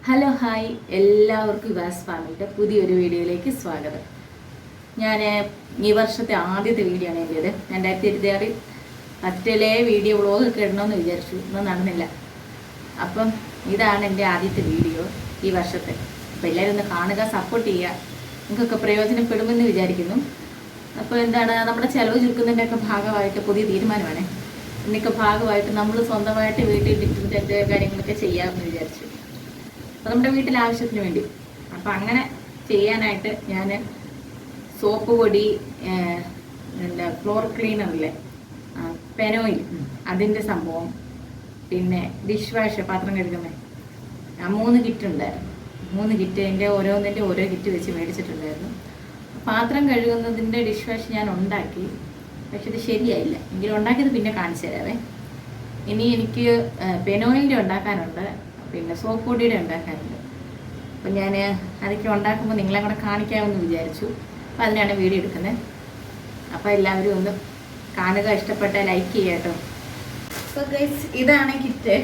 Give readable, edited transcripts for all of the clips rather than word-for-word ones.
Hello hi, എല്ലാവർക്കും വിവാസ് ഫാമിലിയുടെ പുതിയൊരു വീഡിയോയിലേക്ക് സ്വാഗതം. ഞാൻ ഈ വർഷത്തെ ആദ്യത്തെ വീഡിയോ ആണ് എൻ്റേത്. 2026 പറ്റിലെ വീഡിയോ വ്ളോഗൊക്കെ ഇടണമെന്ന് വിചാരിച്ചു, ഒന്നും നടന്നില്ല. അപ്പം ഇതാണ് എൻ്റെ ആദ്യത്തെ വീഡിയോ ഈ വർഷത്തെ. അപ്പോൾ എല്ലാവരും ഒന്ന് കാണുക, സപ്പോർട്ട് ചെയ്യുക. നിങ്ങൾക്കൊക്കെ പ്രയോജനപ്പെടുമെന്ന് വിചാരിക്കുന്നു. അപ്പോൾ എന്താണ്, നമ്മുടെ ചിലവ് ചുരുക്കുന്നതിൻ്റെയൊക്കെ ഭാഗമായിട്ട് പുതിയ തീരുമാനമാണ്. ഇതിൻ്റെയൊക്കെ ഭാഗമായിട്ട് നമ്മൾ സ്വന്തമായിട്ട് വീട്ടിൽ ഡിഫറെൻ്റ് കാര്യങ്ങളൊക്കെ ചെയ്യാമെന്ന് വിചാരിച്ചു. അപ്പോൾ നമ്മുടെ വീട്ടിലെ ആവശ്യത്തിന് വേണ്ടി. അപ്പം അങ്ങനെ ചെയ്യാനായിട്ട് ഞാൻ സോപ്പ് പൊടി, എന്താ ഫ്ലോർ ക്ലീനറില്ലേ, പെനോയിൽ അതിൻ്റെ സംഭവം, പിന്നെ ഡിഷ് വാഷ് പാത്രം കഴുകുന്നത്, 3 കിറ്റ് ഉണ്ടായിരുന്നു. 3 കിറ്റിൻ്റെ ഓരോന്നിൻ്റെ ഓരോ കിറ്റ് വെച്ച് മേടിച്ചിട്ടുണ്ടായിരുന്നു. പാത്രം കഴുകുന്നതിൻ്റെ ഡിഷ് വാഷ് ഞാൻ ഉണ്ടാക്കി, പക്ഷെ ഇത് ശരിയായില്ല. എങ്കിലും ഉണ്ടാക്കിയത് പിന്നെ കാണിച്ചു തരാവേ. ഇനി എനിക്ക് പെനോയിലിൻ്റെ ഉണ്ടാക്കാനുണ്ട്, പിന്നെ സോപ്പ് പൊടിയുടെ ഉണ്ടാക്കാനുണ്ട്. അപ്പം ഞാൻ അതൊക്കെ ഉണ്ടാക്കുമ്പോൾ നിങ്ങളെ കൂടെ കാണിക്കാമെന്ന് വിചാരിച്ചു. അപ്പോൾ അതിനാണ് വീഡിയോ എടുക്കുന്നത്. അപ്പോൾ എല്ലാവരും ഒന്ന് കാണുക, ഇഷ്ടപ്പെട്ടാൽ ലൈക്ക് ചെയ്യുക കേട്ടോ. അപ്പോൾ ഗൈസ്, ഇതാണ് കിറ്റ്.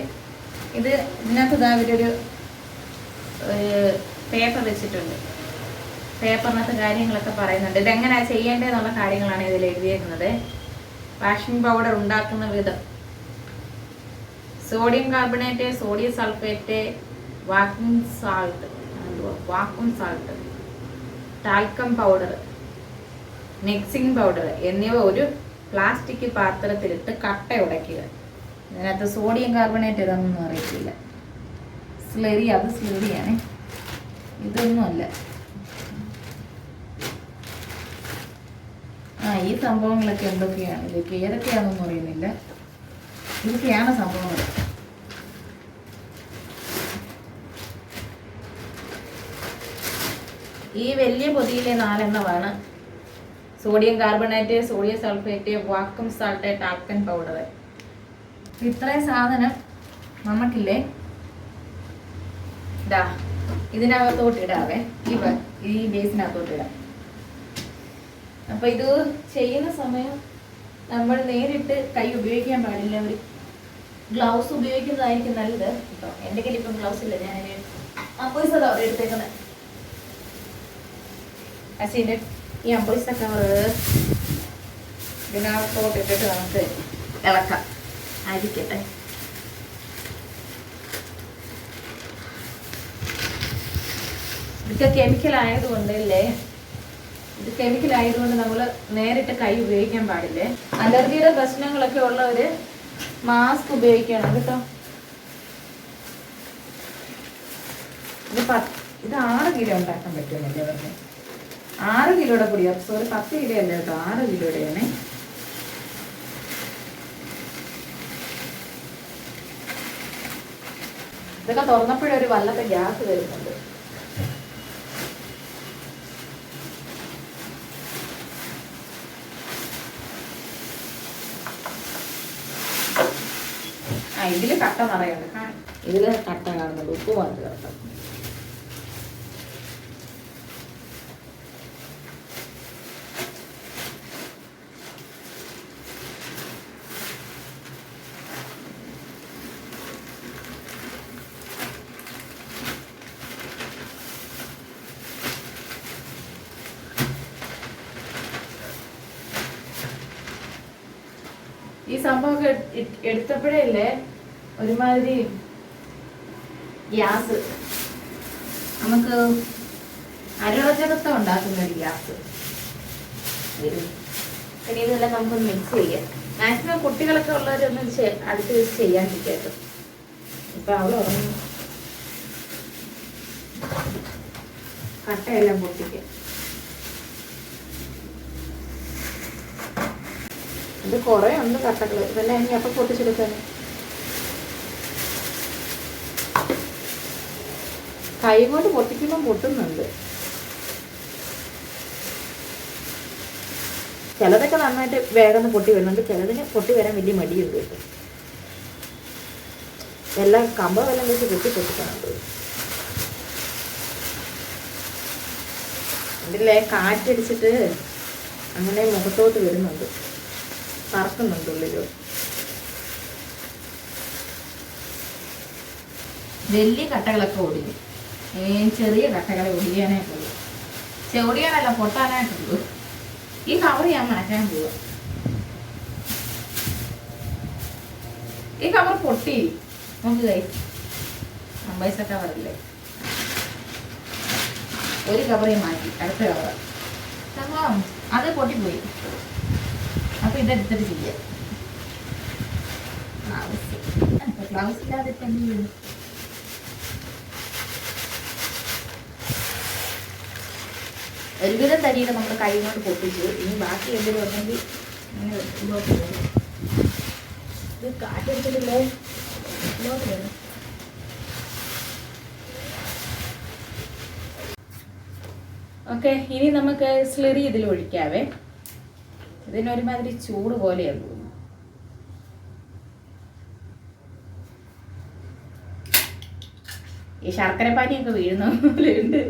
ഇതിനകത്ത് അവരൊരു പേപ്പർ വെച്ചിട്ടുണ്ട്. പേപ്പറിനകത്ത് കാര്യങ്ങളൊക്കെ പറയുന്നുണ്ട്. ഇതെങ്ങനെയാണ് ചെയ്യേണ്ടതെന്നുള്ള കാര്യങ്ങളാണ് ഇതിൽ എഴുതിയേക്കുന്നത്. വാഷിംഗ് പൗഡർ ഉണ്ടാക്കുന്ന വിധം, sodium carbonate, sodium sulphate, vacuum salt, talcum powder, mixing powder എന്നിവ ഒരു പ്ലാസ്റ്റിക് പാത്രത്തിലിട്ട് കട്ട ഉടയ്ക്കുക. ഇതിനകത്ത് സോഡിയം കാർബണേറ്റ് ഇതൊന്നും അറിയത്തില്ല. സ്ലറി, അത് സ്ലറിയാണ്, ഇതൊന്നുമല്ല. ഈ സംഭവങ്ങളൊക്കെ എന്തൊക്കെയാണ്, ഇതൊക്കെ ഏതൊക്കെയാണെന്നൊന്നും അറിയുന്നില്ല. ഇതൊക്കെയാണ് സംഭവങ്ങൾ. ഈ വലിയ പൊതിയിലെ 4 എണ്ണമാണ് sodium carbonate, sodium sulphate, vacuum salt, talcum powder. ഇത്രയും സാധനം നമുക്കില്ലേ ഇതാ ഇതിനകത്തോട്ട് ഇടാവേ. ഈ ബേസിനകത്തോട്ട് ഇടാം. അപ്പൊ ഇത് ചെയ്യുന്ന സമയം നമ്മൾ നേരിട്ട് കൈ ഉപയോഗിക്കാൻ പാടില്ല. ഒരു ഗ്ലൗസ് ഉപയോഗിക്കുന്നതായിരിക്കും നല്ലത് കേട്ടോ. എൻ്റെ കയ്യിൽ ഇപ്പം ഗ്ലൗസ് ഇല്ല. ഞാൻ അമ്പോയ്സ കവർ എടുത്തേക്കുന്നത്. അച്ഛൻ്റെ ഈ അമ്പോയ്സ കവർ ഇതിനകത്തോട്ട് ഇട്ടിട്ട് നമുക്ക് ഇളക്കാം. ആയിരിക്കട്ടെ. ഇതൊക്കെ കെമിക്കൽ ആയതുകൊണ്ട് അല്ലേ, ഇത് കെമിക്കൽ ആയതുകൊണ്ട് നമ്മൾ നേരിട്ട് കൈ ഉപയോഗിക്കാൻ പാടില്ലേ. അലർജിയുടെ പ്രശ്നങ്ങളൊക്കെ ഉള്ളവർ മാസ്ക് ഉപയോഗിക്കണം കേട്ടോ. ഇത് 6 കിലോ ഉണ്ടാക്കാൻ പറ്റുമെന്നല്ലേ പറഞ്ഞത്. 6 കിലോയുടെ പൊടിയാ, സോറി 10 കിലോ അല്ല കേട്ടോ, 6 കിലോയുടെയാണ്. ഇതൊക്കെ തുറന്നപ്പോഴൊരു വല്ലാത്ത ഗ്യാസ് വരുന്നുണ്ട്. ഇതില് കട്ട നിറയുണ്ട്. ഇതില് കട്ട കാണുന്നുണ്ട്, ഉപ്പ് മാത്രം കട്ട. ഈ സംഭവമൊക്കെ എടുത്തപ്പോഴേ അല്ലേ ഒരുമാതിരി ഗ്യാസ്, നമുക്ക് അരോചകത്വം ഉണ്ടാക്കുന്ന ഒരു ഗ്യാസ് വരും. പിന്നെ ഇതെല്ലാം നമുക്കൊന്ന് മിക്സ് ചെയ്യാം. മാക്സിമം കുട്ടികളൊക്കെ ഉള്ളവരൊന്നും അടുത്ത് വെച്ച് ചെയ്യാണ്ടിരിക്കട്ടോ. ഇപ്പൊ അവൾ ഉറങ്ങും. കട്ടയെല്ലാം പൊട്ടിക്കുക. ഇത് കുറേ ഉണ്ട് കട്ടകൾ. ഇതെല്ലാം ഇനി അപ്പം പൊട്ടിച്ചെടുക്കാൻ കൈ കൊണ്ട് പൊട്ടിക്കുമ്പോൾ പൊട്ടുന്നുണ്ട്. ചിലതൊക്കെ നന്നായിട്ട് വേഗം പൊട്ടി വരുന്നുണ്ട്, ചിലതിന് പൊട്ടി വരാൻ വലിയ മടിയുണ്ട് കേട്ടോ. എല്ലാം കമ്പമെല്ലാം വെച്ച് പൊട്ടിക്കാനുണ്ട്. ഇതിലെ കാറ്റടിച്ചിട്ട് അങ്ങനെ മുഖത്തോട്ട് വരുന്നുണ്ട്, പറക്കുന്നുണ്ട് ഉള്ളിലോ. വലിയ കട്ടകളൊക്കെ ഓടിക്കും. ചെറിയ കട്ടകളെ ഒടിയാനായിട്ടുള്ളൂ. ഒടിയാനല്ല, പൊട്ടാനായിട്ടുള്ളൂ. ഈ കവർ ഞാൻ മാറ്റാൻ പോവാ. ഈ കവർ പൊട്ടി നമുക്ക് കഴിച്ചു. 50 കവറില്ലേ, ഒരു കവറേ മാറ്റി, അടുത്ത കവർ സംഭവം അത് പൊട്ടിപ്പോയി. അപ്പൊ ഇതെടുത്തിട്ട് ചെയ്യാം. ഗ്ലൗസ് ഇല്ലാതെ ഒരുവിധം തരിയിൽ നമ്മൾ കൈ കൊണ്ട് പൊട്ടിച്ചു. ഇനി ബാക്കി എന്തെങ്കിലും ഉണ്ടെങ്കിൽ അങ്ങനെ വെക്കുമ്പോട്ട് വരും. ഇത് കാറ്റെടുത്തിട്ടില്ലേ, ഇങ്ങോട്ട് വരും. ഓക്കെ, ഇനി നമുക്ക് സ്ലിറി ഇതിൽ ഒഴിക്കാവേ. ഇതിനൊരുമാതിരി ചൂട് പോലെയാണ് തോന്നുന്നു. ഈ ശർക്കര പാനിയൊക്കെ വീഴുന്ന പോലെ ഉണ്ട്.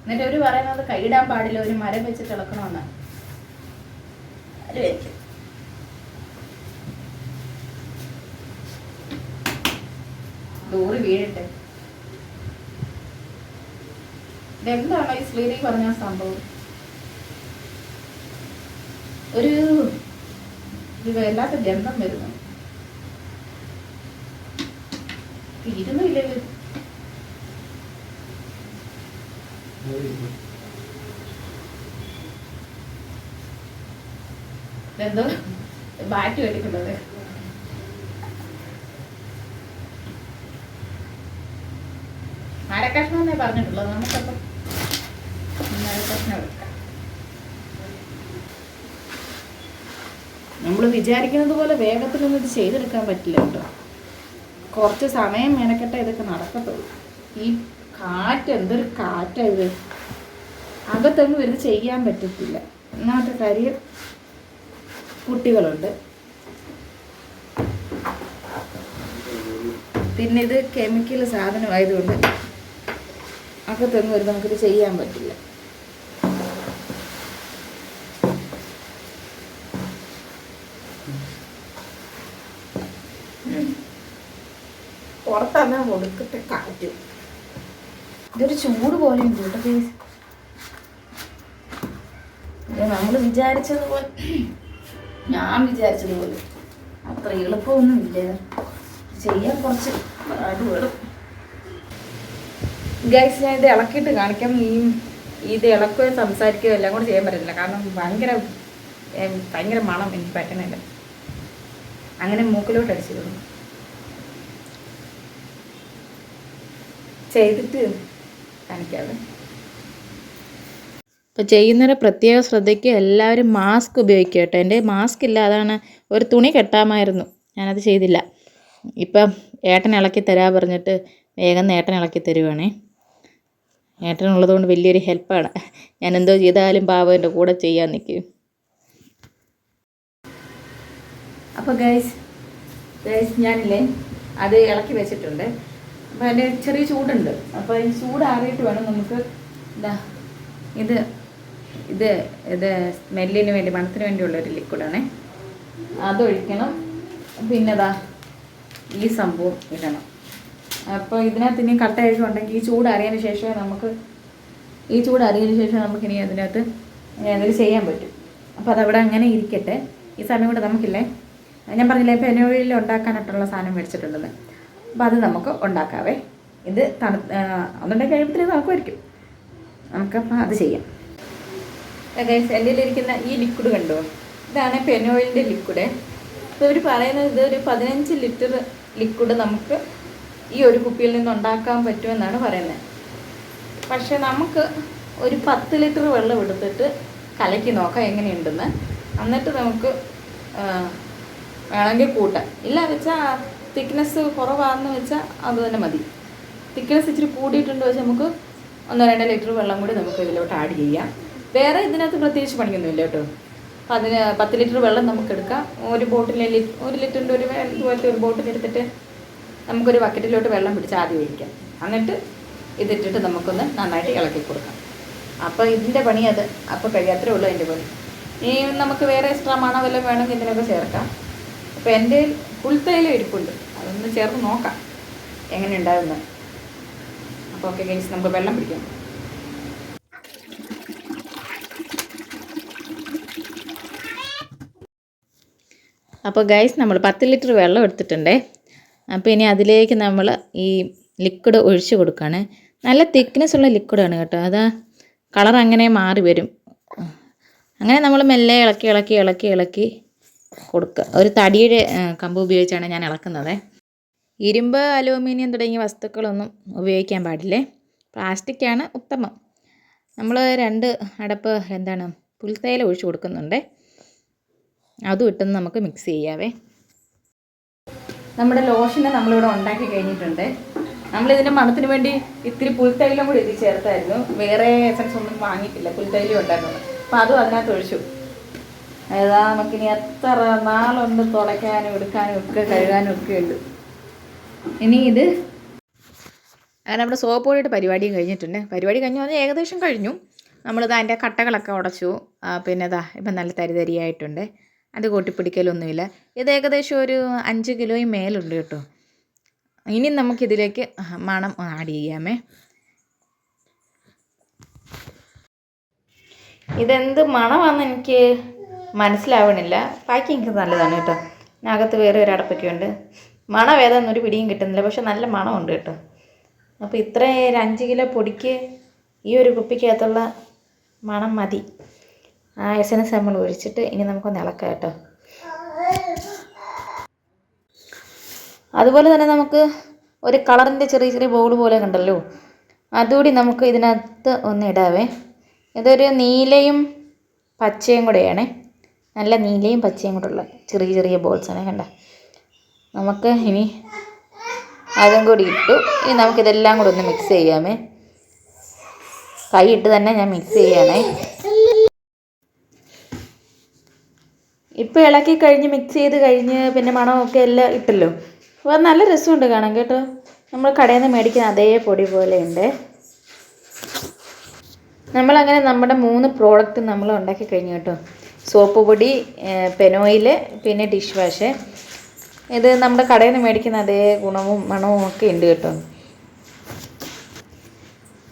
എന്നിട്ട് അവര് പറയുന്നത് കൈയിടാൻ പാടില്ല, ഒരു മരം വെച്ചിട്ട് ഇളക്കണമെന്നാണ്. ദൂരെ വീഴട്ടെ. ഇതെന്താണോ ഈ സ്ലീരി പറഞ്ഞ സംഭവം? ഒരു വല്ലാത്ത ഗന്ധം വരുന്നു. തീരുന്നില്ലല്ലോ. എന്തോ ബാറ്റ് മേടിക്കുന്നത്. അരക്കഷ്ണം എന്നേ പറഞ്ഞിട്ടുള്ളത്. നമുക്കപ്പം അരക്കഷ്ണം എടുക്കാം. നമ്മൾ വിചാരിക്കുന്നത് പോലെ വേഗത്തിലൊന്നും ഇത് ചെയ്തെടുക്കാൻ പറ്റില്ല കേട്ടോ. കുറച്ച് സമയം മെനക്കെട്ടേ ഇതൊക്കെ നടക്കത്തുള്ളൂ. ഈ കാറ്റ് എന്തൊരു കാറ്റാണ് ഇത്. അകത്തൊന്നും ഇത് ചെയ്യാൻ പറ്റത്തില്ല. ഒന്നാമത്തെ കാര്യം കുട്ടികളുണ്ട്, പിന്നെ ഇത് കെമിക്കൽ സാധനമായതുകൊണ്ട് അകത്തൊന്നും ഒരു നമുക്കിത് ചെയ്യാൻ പറ്റില്ല. പുറത്തന്നെ കൊടുക്കട്ടെ കാറ്റ്. ഇതൊരു ചൂട് പോലെ ഉണ്ട് കേട്ടോ. നമ്മൾ വിചാരിച്ചതുപോലെ, ഞാൻ വിചാരിച്ചതുപോലെ അത്ര എളുപ്പമൊന്നും ഇല്ല. ചെയ്യാൻ കുറച്ച് പാടുപെടും. ഗൈസ്, ഞാൻ ഇത് ഇളക്കിയിട്ട് കാണിക്കാം. ഇത് ഇളക്കുകയോ സംസാരിക്കുകയോ എല്ലാം കൂടെ ചെയ്യാൻ പറ്റില്ല. കാരണം ഭയങ്കര മണം എനിക്ക് പറ്റണില്ല. അങ്ങനെ മൂക്കിലോട്ട് അടിച്ചിരുന്നു. ചെയ്തിട്ട് കാണിക്കാതെ. അപ്പോൾ ചെയ്യുന്നവരെ പ്രത്യേക ശ്രദ്ധയ്ക്ക് എല്ലാവരും മാസ്ക് ഉപയോഗിക്കുക കേട്ടോ. എൻ്റെ മാസ്ക് ഇല്ല, അതാണ്. ഒരു തുണി കെട്ടാമായിരുന്നു, ഞാനത് ചെയ്തില്ല. ഇപ്പം ഏട്ടൻ ഇളക്കി തരാൻ പറഞ്ഞിട്ട് വേഗം ഏട്ടൻ ഇളക്കി തരുവാണേ. ഏട്ടനുള്ളതുകൊണ്ട് വലിയൊരു ഹെൽപ്പാണ്. ഞാൻ എന്തോ ചെയ്താലും പാവം എൻ്റെ കൂടെ ചെയ്യാൻ നിൽക്കും. അപ്പോൾ ഗൈസ് ഞാനില്ലേ അത് ഇളക്കി വെച്ചിട്ടുണ്ട്. അപ്പോൾ അതിൻ്റെ ചെറിയ ചൂടുണ്ട്. അപ്പോൾ ഈ ചൂടാറിയിട്ട് വേണം നമുക്ക് ഇത് സ്മെല്ലിന് വേണ്ടി, മണത്തിന് വേണ്ടിയുള്ളൊരു ലിക്വിഡാണേ, അതൊഴിക്കണം. പിന്നെ ഈ സംഭവം ഇടണം. അപ്പോൾ ഇതിനകത്ത് ഇനി കട്ടയൊക്കെ ഉണ്ടെങ്കിൽ ഈ ചൂടറിയതിന് ശേഷമേ നമുക്കിനി അതിനകത്ത് എന്തെങ്കിലും ചെയ്യാൻ പറ്റും. അപ്പോൾ അതവിടെ അങ്ങനെ ഇരിക്കട്ടെ. ഈ സമയം കൂടെ നമുക്കില്ലേ, ഞാൻ പറഞ്ഞില്ലേ പെനോയിൽ ഉണ്ടാക്കാനായിട്ടുള്ള സാധനം മേടിച്ചിട്ടുണ്ടെന്ന്. അപ്പോൾ അത് നമുക്ക് ഉണ്ടാക്കാവേ. ഇത് അതുണ്ടെങ്കിൽ കഴിയുമ്പോഴത്തേക്ക് നമുക്കുമായിരിക്കും. നമുക്കപ്പോൾ അത് ചെയ്യാം. ഗൈസ്, എൻ്റെ കയ്യിലിരിക്കുന്ന ഈ ലിക്വിഡ് കണ്ടോ, ഇതാണ് പെനോയിലിൻ്റെ ലിക്വിഡ്. അപ്പോൾ ഇവർ പറയുന്നത് ഇതൊരു 15 ലിറ്റർ ലിക്വിഡ് നമുക്ക് ഈ ഒരു കുപ്പിയിൽ നിന്ന് ഉണ്ടാക്കാൻ പറ്റുമെന്നാണ് പറയുന്നത്. പക്ഷേ നമുക്ക് ഒരു 10 ലിറ്റർ വെള്ളം എടുത്തിട്ട് കലക്കി നോക്കാം എങ്ങനെയുണ്ടെന്ന്. എന്നിട്ട് നമുക്ക് വേണമെങ്കിൽ കൂട്ടാം. ഇല്ല വെച്ചാൽ തിക്നെസ് കുറവാണെന്ന് വെച്ചാൽ അത് തന്നെ മതി. തിക്നെസ് ഇച്ചിരി കൂടിയിട്ടുണ്ട് വെച്ചാൽ നമുക്ക് 1-2 ലിറ്റർ വെള്ളം കൂടി നമുക്ക് ഇതിലോട്ട് ആഡ് ചെയ്യാം. വേറെ ഇതിനകത്ത് പ്രത്യേകിച്ച് പണിയൊന്നുമില്ല കേട്ടോ. 10 ലിറ്റർ വെള്ളം നമുക്ക് എടുക്കാം. ഒരു ബോട്ടിൽ 1 ലിറ്ററിൻ്റെ ഇതുപോലത്തെ ഒരു ബോട്ടിൽ എടുത്തിട്ട് നമുക്കൊരു ബക്കറ്റിലോട്ട് വെള്ളം പിടിച്ച് ആദ്യം ഒഴിക്കാം. എന്നിട്ട് ഇതിട്ടിട്ട് നമുക്കൊന്ന് നന്നായിട്ട് ഇളക്കി കൊടുക്കാം. അപ്പോൾ ഇതിൻ്റെ പണി അത് അപ്പോൾ കഴിയാത്രേ ഉള്ളൂ അതിൻ്റെ പണി. ഇനി നമുക്ക് വേറെ എക്സ്ട്രാ മണം വല്ലതും വേണമെങ്കിൽ ഇതിനൊക്കെ ചേർക്കാം. അപ്പോൾ എൻ്റെ പുൽത്തൈലം ഇരിപ്പുണ്ട്, അതൊന്ന് ചേർത്ത് നോക്കാം എങ്ങനെ ഉണ്ടാകുന്നത്. അപ്പോൾ ഓക്കെ ഗൈസ്, നമുക്ക് വെള്ളം പിടിക്കാം. അപ്പോൾ ഗൈസ് നമ്മൾ 10 ലിറ്റർ വെള്ളം എടുത്തിട്ടുണ്ടേ. അപ്പോൾ ഇനി അതിലേക്ക് നമ്മൾ ഈ ലിക്വിഡ് ഒഴിച്ച് കൊടുക്കുകയാണ്. നല്ല തിക്നെസ് ഉള്ള ലിക്വിഡാണ് കേട്ടോ, അതാ കളർ അങ്ങനെ മാറി വരും. അങ്ങനെ നമ്മൾ മെല്ലെ ഇളക്കി ഇളക്കി ഇളക്കി ഇളക്കി കൊടുക്കുക. ഒരു തടിയുടെ കമ്പ് ഉപയോഗിച്ചാണ് ഞാൻ ഇളക്കുന്നത്. ഇരുമ്പ്, അലൂമിനിയം തുടങ്ങിയ വസ്തുക്കളൊന്നും ഉപയോഗിക്കാൻ പാടില്ലേ, പ്ലാസ്റ്റിക്കാണ് ഉത്തമം. നമ്മൾ 2 അടപ്പ് പുൽത്തൈല ഒഴിച്ച് കൊടുക്കുന്നുണ്ട്. അതും ഇട്ടൊന്ന് നമുക്ക് മിക്സ് ചെയ്യാവേ. നമ്മുടെ ലോഷനെ നമ്മളിവിടെ ഉണ്ടാക്കി കഴിഞ്ഞിട്ടുണ്ട്. നമ്മളിതിൻ്റെ മണത്തിന് വേണ്ടി ഇത്തിരി പുൽത്തൈലം കൂടി ഇതിൽ ചേർത്തായിരുന്നു. വേറെ എസൻസ് ഒന്നും വാങ്ങിയിട്ടില്ല, പുൽത്തൈലം ഉണ്ടാക്കുന്നത്. അപ്പോൾ അതും അതിനകത്ത് ഒഴിച്ചു. ഏതാ നമുക്കിനി എത്ര നാളുണ്ട് തുടയ്ക്കാനും എടുക്കാനും ഒക്കെ കഴുകാനും ഒക്കെ ഉണ്ട്. ഇനി ഇത് അങ്ങനെ നമ്മുടെ സോപ്പ് പൊടിയുടെ പരിപാടിയും കഴിഞ്ഞിട്ടുണ്ട്. പരിപാടി കഴിഞ്ഞു അത് ഏകദേശം കഴിഞ്ഞു. നമ്മളിത് അതിൻ്റെ കട്ടകളൊക്കെ ഉടച്ചു. പിന്നെ ഇപ്പം നല്ല തരിതരിയായിട്ടുണ്ട്. അത് കൊട്ടിപ്പിടിക്കലൊന്നുമില്ല. ഇത് ഏകദേശം ഒരു 5 കിലോയും മേലുണ്ട് കേട്ടോ. ഇനി നമുക്കിതിലേക്ക് മണം ആഡ് ചെയ്യാമേ. ഇതെന്ത് മണമാണെന്ന് എനിക്ക് മനസ്സിലാവണില്ല. പാക്കിങ് നല്ലതാണ് കേട്ടോ. അതിനകത്ത് വേറെ ഒരു അടപ്പൊക്കെ ഉണ്ട്. മണം ഏതാണെന്നൊരു പിടിയും കിട്ടുന്നില്ല, പക്ഷെ നല്ല മണമുണ്ട് കേട്ടോ. അപ്പോൾ ഇത്രയും 5 കിലോ പൊടിക്ക് ഈ ഒരു കുപ്പിക്കകത്തുള്ള മണം മതി. ആ എസൻസ് നമ്മൾ ഒഴിച്ചിട്ട് ഇനി നമുക്കൊന്ന് ഇളക്കാം കേട്ടോ. അതുപോലെ തന്നെ നമുക്ക് ഒരു കളറിൻ്റെ ചെറിയ ചെറിയ ബോൾ പോലെ കണ്ടല്ലോ, അതുകൂടി നമുക്ക് ഇതിനകത്ത് ഒന്ന് ഇടാവേ. ഇതൊരു നീലയും പച്ചയും കൂടെയാണ്, നല്ല നീലയും പച്ചയും കൂടെ ഉള്ള ചെറിയ ചെറിയ ബോൾസാണ് കണ്ട. നമുക്ക് ഇനി അതും കൂടി ഇട്ടു. ഇനി നമുക്കിതെല്ലാം കൂടെ ഒന്ന് മിക്സ് ചെയ്യാമേ. കൈ ഇട്ട് തന്നെ ഞാൻ മിക്സ് ചെയ്യണേ. ഇപ്പോൾ ഇളക്കി കഴിഞ്ഞ് മിക്സ് ചെയ്ത് കഴിഞ്ഞ് പിന്നെ മണമൊക്കെ എല്ലാം ഇട്ടല്ലോ. അപ്പോൾ നല്ല രസമുണ്ട് കാണാൻ കേട്ടോ. നമ്മൾ കടയിൽ നിന്ന് മേടിക്കുന്ന അതേ പൊടി പോലെ ഉണ്ട്. നമ്മളങ്ങനെ നമ്മുടെ 3 പ്രോഡക്റ്റ് നമ്മൾ ഉണ്ടാക്കി കഴിഞ്ഞു കേട്ടോ. സോപ്പ് പൊടി, പെനോയിൽ, പിന്നെ ഡിഷ് വാഷ്. ഇത് നമ്മുടെ കടയിൽ നിന്ന് മേടിക്കുന്ന അതേ ഗുണവും മണവും ഒക്കെ ഉണ്ട് കേട്ടോ.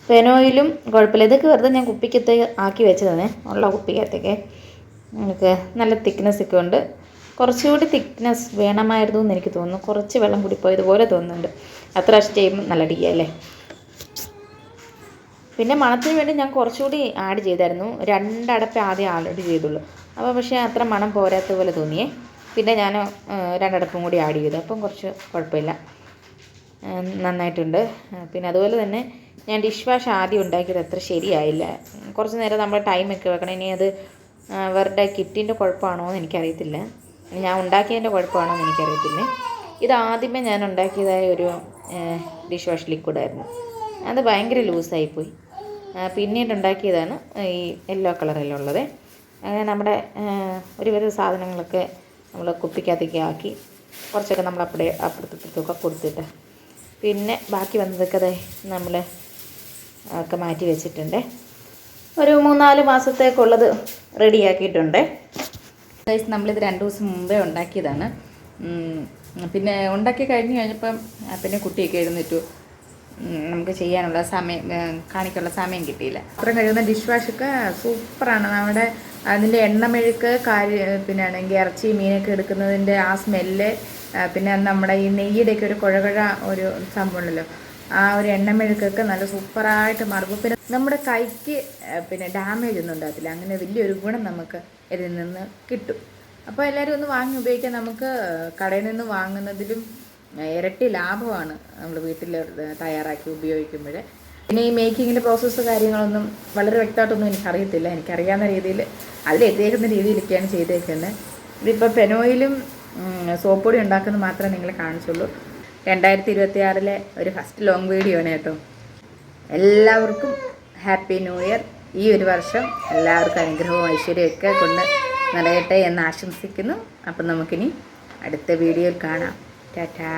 പെനോയിലും കുഴപ്പമില്ല. ഇതൊക്കെ വെറുതെ ഞാൻ കുപ്പിക്കത്ത് ആക്കി വെച്ചതാണ്, ഉള്ള കുപ്പിക്കകത്തേക്ക്. നമുക്ക് നല്ല തിക്നെസ്സൊക്കെ ഉണ്ട്. കുറച്ചുകൂടി തിക്നെസ് വേണമായിരുന്നു എന്ന് എനിക്ക് തോന്നുന്നു. കുറച്ച് വെള്ളം കൂടി പോയതുപോലെ തോന്നുന്നുണ്ട്. അത്ര ചെയ്യുമ്പോൾ നല്ല അടിക്കുകയല്ലേ. പിന്നെ മണത്തിന് വേണ്ടി ഞാൻ കുറച്ചുകൂടി ആഡ് ചെയ്തായിരുന്നു. 2 അടപ്പേ ആദ്യം ആഡ് ചെയ്തുള്ളൂ. അപ്പോൾ പക്ഷേ അത്ര മണം പോരാത്ത പോലെ തോന്നിയേ. പിന്നെ ഞാൻ 2 അടപ്പും കൂടി ആഡ് ചെയ്തു. അപ്പം കുറച്ച് കുഴപ്പമില്ല, നന്നായിട്ടുണ്ട്. പിന്നെ അതുപോലെ തന്നെ ഞാൻ ഡിഷ് വാഷ് ആദ്യം ഉണ്ടാക്കിയത് അത്ര ശരിയായില്ല. കുറച്ച് നേരം നമ്മൾ ടൈമൊക്കെ വെക്കണം. ഇനി അത് അവരുടെ കിറ്റിൻ്റെ കുഴപ്പമാണോ എന്ന് എനിക്കറിയത്തില്ല, ഞാൻ ഉണ്ടാക്കിയതിൻ്റെ കുഴപ്പമാണോ എന്ന് എനിക്കറിയത്തില്ല. ഇത് ആദ്യമേ ഞാൻ ഉണ്ടാക്കിയതായ ഒരു ഡിഷ് വാഷ് ലിക്വിഡായിരുന്നു. അത് ഭയങ്കര ലൂസായിപ്പോയി. പിന്നീട് ഉണ്ടാക്കിയതാണ് ഈ യെല്ലോ കളറെല്ലാം ഉള്ളത്. അങ്ങനെ നമ്മുടെ ഒരുവിധ സാധനങ്ങളൊക്കെ നമ്മൾ കുപ്പിക്കകത്തേക്ക് ആക്കി കുറച്ചൊക്കെ നമ്മൾ അപ്പുറത്തൊക്കെ കൊടുത്തിട്ട് പിന്നെ ബാക്കി വന്നതൊക്കെ നമ്മൾ ഒക്കെ മാറ്റി വെച്ചിട്ടുണ്ട്. ഒരു 3-4 മാസത്തേക്കുള്ളത് റെഡിയാക്കിയിട്ടുണ്ട്. നമ്മളിത് 2 ദിവസം മുമ്പേ ഉണ്ടാക്കിയതാണ്. പിന്നെ ഉണ്ടാക്കി കഴിഞ്ഞപ്പം പിന്നെ കുട്ടിയൊക്കെ എഴുന്നേറ്റു. നമുക്ക് ചെയ്യാനുള്ള കാണിക്കാനുള്ള സമയം കിട്ടിയില്ല. അത്രയും കഴിയുന്ന ഡിഷ് വാഷൊക്കെ സൂപ്പറാണ്. നമ്മുടെ അതിൻ്റെ എണ്ണമെഴുക്ക് പിന്നെ ആണെങ്കിൽ ഇറച്ചി മീനൊക്കെ എടുക്കുന്നതിൻ്റെ ആ സ്മെല്ല്, പിന്നെ നമ്മുടെ ഈ നെയ്യുടെയൊക്കെ ഒരു കുഴകുഴ ഒരു സംഭവം ഉണ്ടല്ലോ, ആ ഒരു എണ്ണമെഴുക്കൊക്കെ നല്ല സൂപ്പറായിട്ട് മാറും. പിന്നെ നമ്മുടെ കൈക്ക് പിന്നെ ഡാമേജ് ഒന്നും ഉണ്ടാകത്തില്ല. അങ്ങനെ വലിയൊരു ഗുണം നമുക്ക് ഇതിൽ നിന്ന് കിട്ടും. അപ്പോൾ എല്ലാവരും ഒന്ന് വാങ്ങി ഉപയോഗിക്കാൻ. നമുക്ക് കടയിൽ നിന്ന് വാങ്ങുന്നതിലും ഇരട്ടി ലാഭമാണ് നമ്മൾ വീട്ടിൽ തയ്യാറാക്കി ഉപയോഗിക്കുമ്പോൾ. പിന്നെ ഈ മേക്കിങ്ങിൻ്റെ പ്രോസസ്സ് കാര്യങ്ങളൊന്നും വളരെ വ്യക്തമായിട്ടൊന്നും എനിക്കറിയത്തില്ല. എനിക്കറിയാവുന്ന രീതിയിൽ അതിലെത്തിയേക്കുന്ന രീതിയിലൊക്കെയാണ് ചെയ്തേക്കുന്നത്. ഇതിപ്പോൾ പെനോയിലും സോപ്പ് പൊടി ഉണ്ടാക്കുന്നത് മാത്രമേ നിങ്ങളെ കാണിച്ചുള്ളൂ. 2026 ഒരു ഫസ്റ്റ് ലോങ് വീഡിയോ ആണ് കേട്ടോ. എല്ലാവർക്കും ഹാപ്പി ന്യൂ ഇയർ. ഈ ഒരു വർഷം എല്ലാവർക്കും അനുഗ്രഹവും ഐശ്വര്യമൊക്കെ കൊണ്ട് നിറയട്ടെ എന്ന് ആശംസിക്കുന്നു. അപ്പം നമുക്കിനി അടുത്ത വീഡിയോയിൽ കാണാം. ടാറ്റാ.